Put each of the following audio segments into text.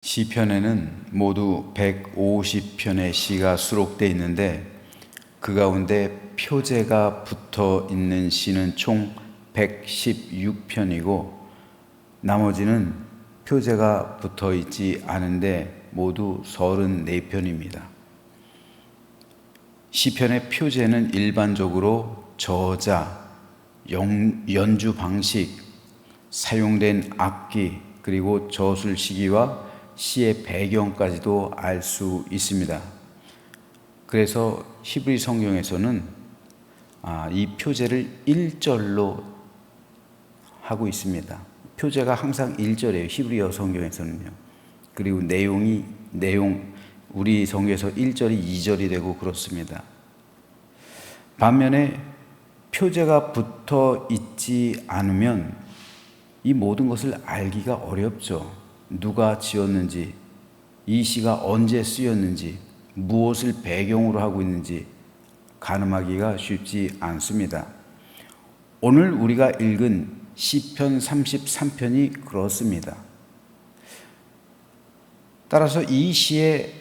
시편에는 모두 150편의 시가 수록되어 있는데 그 가운데 표제가 붙어 있는 시는 총 116편이고 나머지는 표제가 붙어 있지 않은데 모두 34편입니다. 시편의 표제는 일반적으로 저자, 연주 방식, 사용된 악기, 그리고 저술 시기와 시의 배경까지도 알 수 있습니다. 그래서 히브리 성경에서는 이 표제를 1절로 하고 있습니다. 표제가 항상 1절이에요. 히브리어 성경에서는요. 그리고 우리 성경에서 1절이 2절이 되고 그렇습니다. 반면에 표제가 붙어 있지 않으면 이 모든 것을 알기가 어렵죠. 누가 지었는지, 이 시가 언제 쓰였는지, 무엇을 배경으로 하고 있는지 가늠하기가 쉽지 않습니다. 오늘 우리가 읽은 시편 33편이 그렇습니다. 따라서 이 시의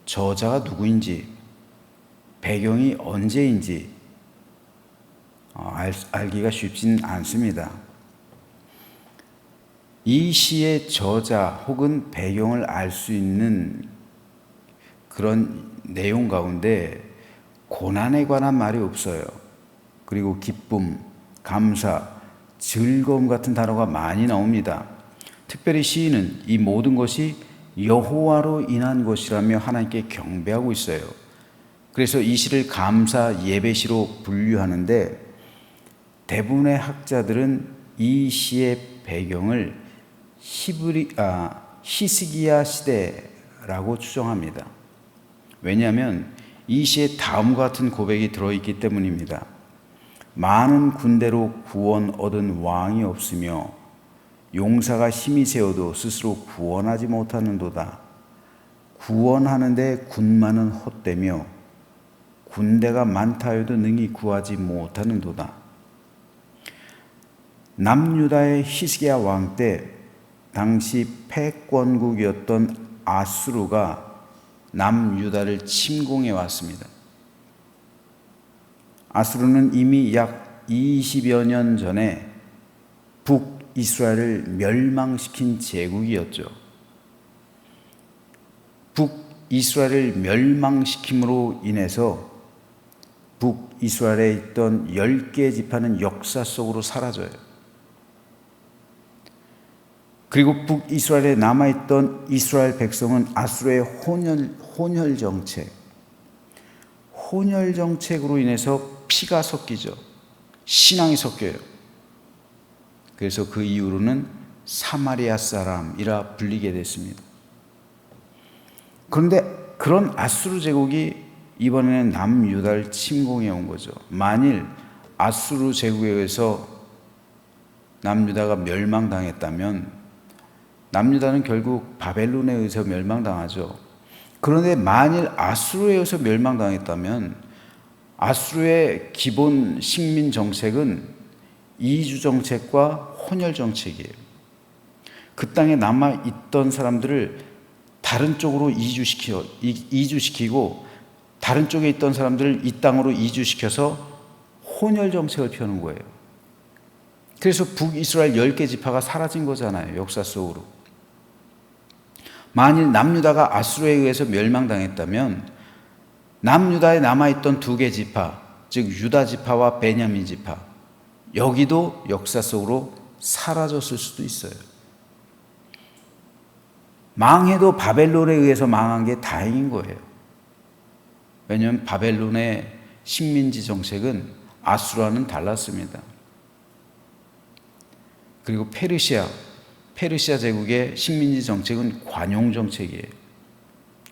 저자가 누구인지, 배경이 언제인지 알기가 쉽진 않습니다. 이 시의 저자 혹은 배경을 알 수 있는 그런 내용 가운데 고난에 관한 말이 없어요. 그리고 기쁨, 감사, 즐거움 같은 단어가 많이 나옵니다. 특별히 시인은 이 모든 것이 여호와로 인한 것이라며 하나님께 경배하고 있어요. 그래서 이 시를 감사 예배시로 분류하는데 대부분의 학자들은 이 시의 배경을 히스기야 시대라고 추정합니다. 왜냐하면 이 시에 다음과 같은 고백이 들어있기 때문입니다. 많은 군대로 구원 얻은 왕이 없으며 용사가 힘이 세어도 스스로 구원하지 못하는도다. 구원하는데 군마는 헛되며 군대가 많다 해도 능히 구하지 못하는도다. 남유다의 히스기야 왕 때 당시 패권국이었던 아수르가 남유다를 침공해 왔습니다. 아수르는 이미 약 20여 년 전에 북이스라엘을 멸망시킨 제국이었죠. 북이스라엘을 멸망시킴으로 인해서 북이스라엘에 있던 10개의 지파는 역사 속으로 사라져요. 그리고 북이스라엘에 남아있던 이스라엘 백성은 아수르의 혼혈 정책으로 인해서 피가 섞이죠. 신앙이 섞여요. 그래서 그 이후로는 사마리아 사람이라 불리게 됐습니다. 그런데 그런 아수르 제국이 이번에는 남유다를 침공해 온 거죠. 만일 아수르 제국에 의해서 남유다가 멸망당했다면 남유다는 결국 바벨론에 의해서 멸망당하죠. 그런데 만일 아수르에 의해서 멸망당했다면 아수르의 기본 식민 정책은 이주 정책과 혼혈 정책이에요. 그 땅에 남아있던 사람들을 다른 쪽으로 이주시키고 다른 쪽에 있던 사람들을 이 땅으로 이주시켜서 혼혈 정책을 펴는 거예요. 그래서 북이스라엘 10개 지파가 사라진 거잖아요. 역사 속으로. 만일 남유다가 아수르에 의해서 멸망당했다면 남유다에 남아있던 2개 지파, 즉 유다 지파와 베냐민 지파, 여기도 역사 속으로 사라졌을 수도 있어요. 망해도 바벨론에 의해서 망한 게 다행인 거예요. 왜냐하면 바벨론의 식민지 정책은 아수르와는 달랐습니다. 그리고 페르시아 제국의 식민지 정책은 관용 정책이에요.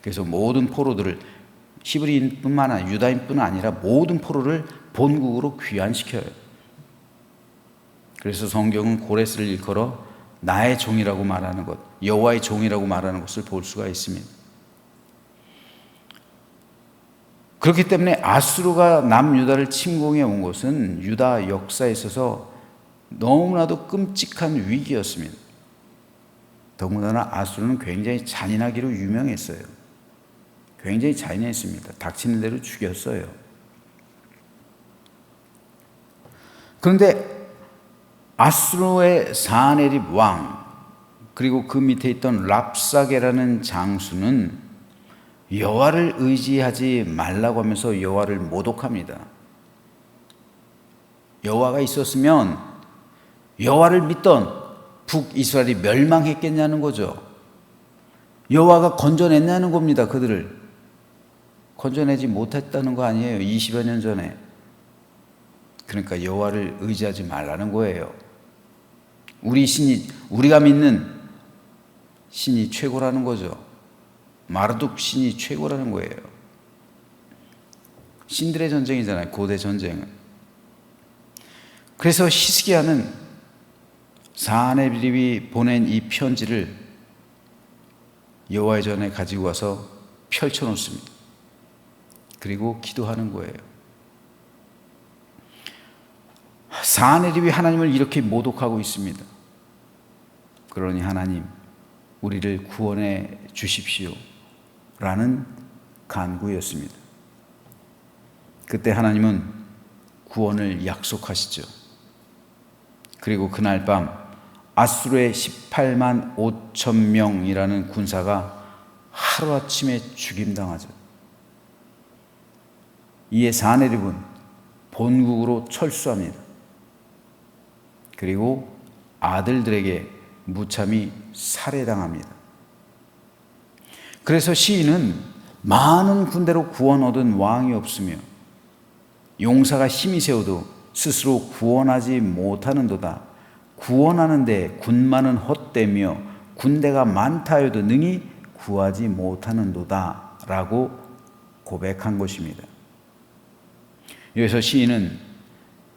그래서 모든 포로들을 히브리인뿐만 아니라 유다인뿐 아니라 모든 포로를 본국으로 귀환시켜요. 그래서 성경은 고레스를 일컬어 나의 종이라고 말하는 것, 여호와의 종이라고 말하는 것을 볼 수가 있습니다. 그렇기 때문에 아수르가 남유다를 침공해 온 것은 유다 역사에 있어서 너무나도 끔찍한 위기였습니다. 더군다나 아수르는 굉장히 잔인하기로 유명했어요. 굉장히 잔인했습니다. 닥치는 대로 죽였어요. 그런데 아수르의 사네립 왕, 그리고 그 밑에 있던 랍사게라는 장수는 여호와를 의지하지 말라고 하면서 여호와를 모독합니다. 여호와가 있었으면 여호와를 믿던 북이스라엘이 멸망했겠냐는 거죠. 여호와가 건져냈냐는 겁니다. 그들을 건져내지 못했다는 거 아니에요. 20여 년 전에. 그러니까 여호와를 의지하지 말라는 거예요. 우리가 믿는 신이 최고라는 거죠. 마르둑 신이 최고라는 거예요. 신들의 전쟁이잖아요. 고대 전쟁은. 그래서 히스기야는 사네립이 보낸 이 편지를 여호와의 전에 가지고 와서 펼쳐놓습니다. 그리고 기도하는 거예요. 사네립이 하나님을 이렇게 모독하고 있습니다. 그러니 하나님, 우리를 구원해 주십시오 라는 간구였습니다. 그때 하나님은 구원을 약속하시죠. 그리고 그날 밤 아수르의 18만 5천 명이라는 군사가 하루아침에 죽임당하죠. 이에 사네립은 본국으로 철수합니다. 그리고 아들들에게 무참히 살해당합니다. 그래서 시인은 많은 군대로 구원 얻은 왕이 없으며 용사가 힘이 세워도 스스로 구원하지 못하는도다. 구원하는데 군마는 헛되며 군대가 많다 해도 능히 구하지 못하는도다 라고 고백한 것입니다. 여기서 시인은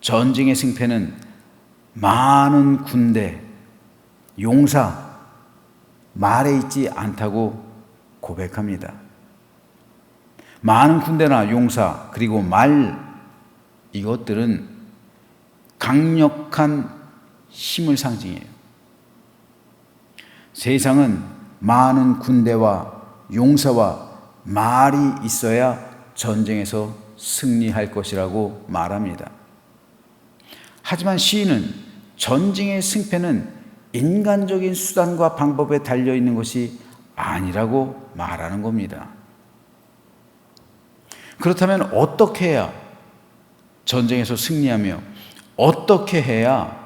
전쟁의 승패는 많은 군대, 용사, 말에 있지 않다고 고백합니다. 많은 군대나 용사, 그리고 말, 이것들은 강력한 힘을 상징해요. 세상은 많은 군대와 용사와 말이 있어야 전쟁에서 승리할 것이라고 말합니다. 하지만 시인은 전쟁의 승패는 인간적인 수단과 방법에 달려 있는 것이 아니라고 말하는 겁니다. 그렇다면 어떻게 해야 전쟁에서 승리하며 어떻게 해야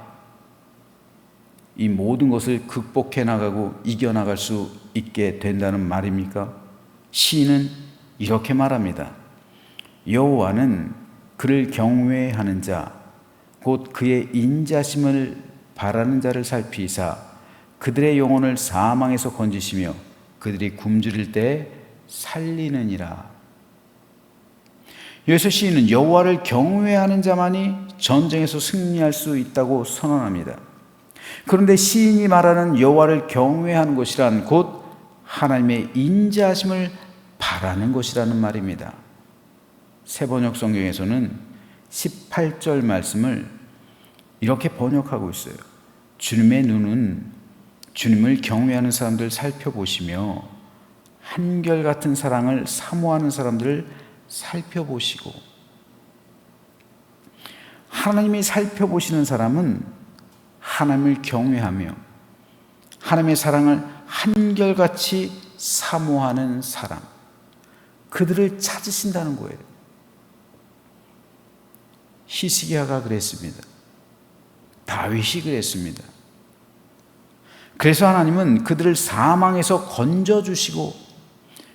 이 모든 것을 극복해 나가고 이겨나갈 수 있게 된다는 말입니까? 시인은 이렇게 말합니다. 여호와는 그를 경외하는 자, 곧 그의 인자심을 바라는 자를 살피사 그들의 영혼을 사망에서 건지시며 그들이 굶주릴 때 살리느니라. 여기서 시인은 여호와를 경외하는 자만이 전쟁에서 승리할 수 있다고 선언합니다. 그런데 시인이 말하는 여호와를 경외하는 것이란 곧 하나님의 인자하심을 바라는 것이라는 말입니다. 새번역 성경에서는 18절 말씀을 이렇게 번역하고 있어요. 주님의 눈은 주님을 경외하는 사람들 살펴보시며 한결같은 사랑을 사모하는 사람들을 살펴보시고, 하나님이 살펴보시는 사람은 하나님을 경외하며 하나님의 사랑을 한결같이 사모하는 사람, 그들을 찾으신다는 거예요. 히스기야가 그랬습니다. 다윗이 그랬습니다. 그래서 하나님은 그들을 사망에서 건져주시고,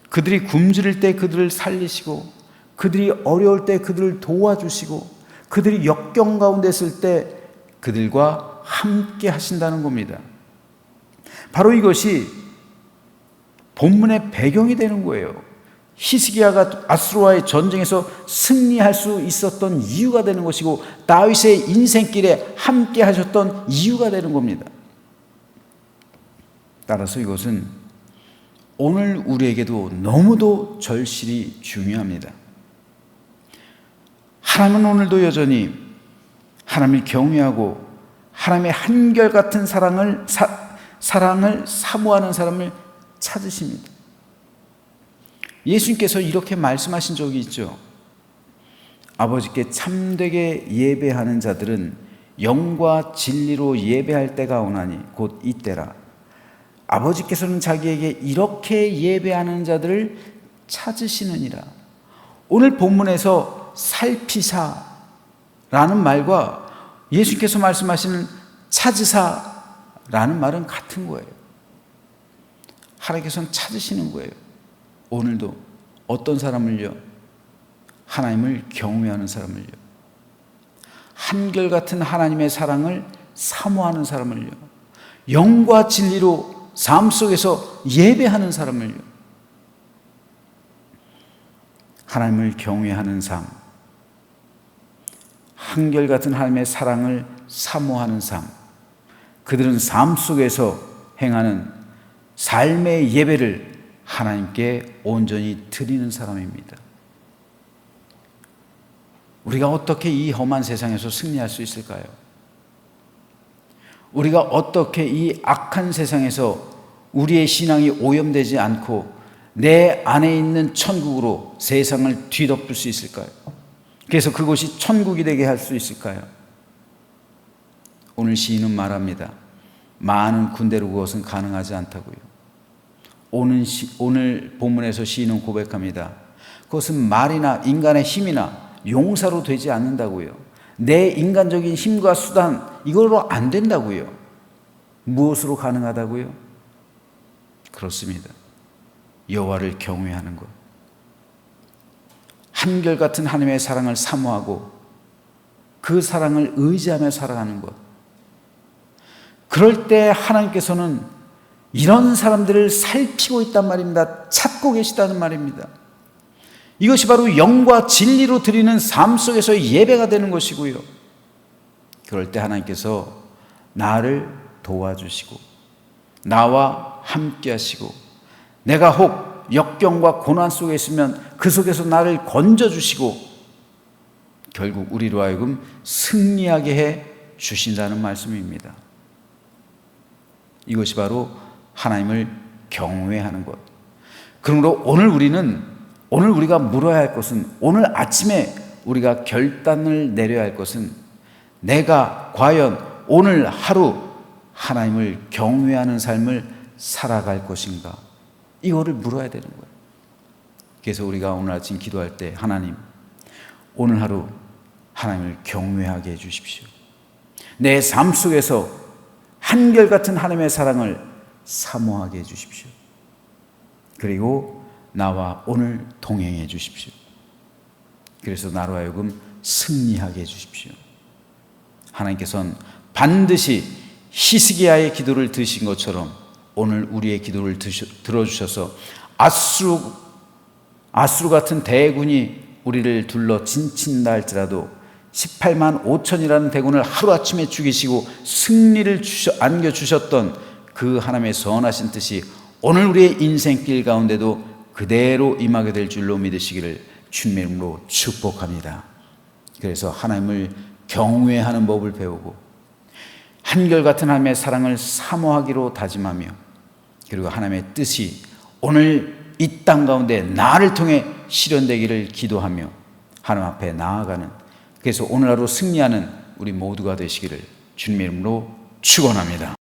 그들이 굶주릴 때 그들을 살리시고, 그들이 어려울 때 그들을 도와주시고, 그들이 역경 가운데 있을 때 그들과 함께 하신다는 겁니다. 바로 이것이 본문의 배경이 되는 거예요. 히스기야가 아수르와의 전쟁에서 승리할 수 있었던 이유가 되는 것이고, 다윗의 인생길에 함께 하셨던 이유가 되는 겁니다. 따라서 이것은 오늘 우리에게도 너무도 절실히 중요합니다. 하나님은 오늘도 여전히 하나님을 경외하고 하나님의 한결같은 사랑을 사랑을 사모하는 사람을 찾으십니다. 예수님께서 이렇게 말씀하신 적이 있죠. 아버지께 참되게 예배하는 자들은 영과 진리로 예배할 때가 오나니 곧 이때라. 아버지께서는 자기에게 이렇게 예배하는 자들을 찾으시느니라. 오늘 본문에서 살피사라는 말과 예수께서 말씀하시는 찾으사라는 말은 같은 거예요. 하나님께서는 찾으시는 거예요. 오늘도 어떤 사람을요? 하나님을 경외하는 사람을요. 한결같은 하나님의 사랑을 사모하는 사람을요. 영과 진리로 삶 속에서 예배하는 사람을요. 하나님을 경외하는 삶, 한결같은 하나님의 사랑을 사모하는 삶, 그들은 삶 속에서 행하는 삶의 예배를 하나님께 온전히 드리는 사람입니다. 우리가 어떻게 이 험한 세상에서 승리할 수 있을까요? 우리가 어떻게 이 악한 세상에서 우리의 신앙이 오염되지 않고 내 안에 있는 천국으로 세상을 뒤덮을 수 있을까요? 그래서 그곳이 천국이 되게 할 수 있을까요? 오늘 시인은 말합니다. 많은 군대로 그것은 가능하지 않다고요. 오늘 본문에서 시인은 고백합니다. 그것은 말이나 인간의 힘이나 용사로 되지 않는다고요. 내 인간적인 힘과 수단 이걸로 안 된다고요. 무엇으로 가능하다고요? 그렇습니다. 여호와를 경외하는 것. 한결같은 하나님의 사랑을 사모하고 그 사랑을 의지하며 살아가는 것. 그럴 때 하나님께서는 이런 사람들을 살피고 있단 말입니다. 찾고 계시다는 말입니다. 이것이 바로 영과 진리로 드리는 삶 속에서의 예배가 되는 것이고요. 그럴 때 하나님께서 나를 도와주시고 나와 함께 하시고 내가 혹 역경과 고난 속에 있으면 그 속에서 나를 건져주시고 결국 우리로 하여금 승리하게 해 주신다는 말씀입니다. 이것이 바로 하나님을 경외하는 것. 그러므로 오늘 우리가 물어야 할 것은, 오늘 아침에 우리가 결단을 내려야 할 것은 내가 과연 오늘 하루 하나님을 경외하는 삶을 살아갈 것인가, 이거를 물어야 되는 거예요. 그래서 우리가 오늘 아침 기도할 때 하나님, 오늘 하루 하나님을 경외하게 해주십시오. 내 삶 속에서 한결같은 하나님의 사랑을 사모하게 해주십시오. 그리고 나와 오늘 동행해 주십시오. 그래서 나로 하여금 승리하게 해주십시오. 하나님께서는 반드시 히스기야의 기도를 들으신 것처럼 오늘 우리의 기도를 들어주셔서 아수르 같은 대군이 우리를 둘러 진친다 할지라도 18만 5천이라는 대군을 하루아침에 죽이시고 승리를 안겨주셨던 그 하나님의 선하신 뜻이 오늘 우리의 인생길 가운데도 그대로 임하게 될 줄로 믿으시기를 주님의 이름으로 축복합니다. 그래서 하나님을 경외하는 법을 배우고 한결같은 하나님의 사랑을 사모하기로 다짐하며 그리고 하나님의 뜻이 오늘 이 땅 가운데 나를 통해 실현되기를 기도하며 하나님 앞에 나아가는, 그래서 오늘 하루 승리하는 우리 모두가 되시기를 주님의 이름으로 축원합니다.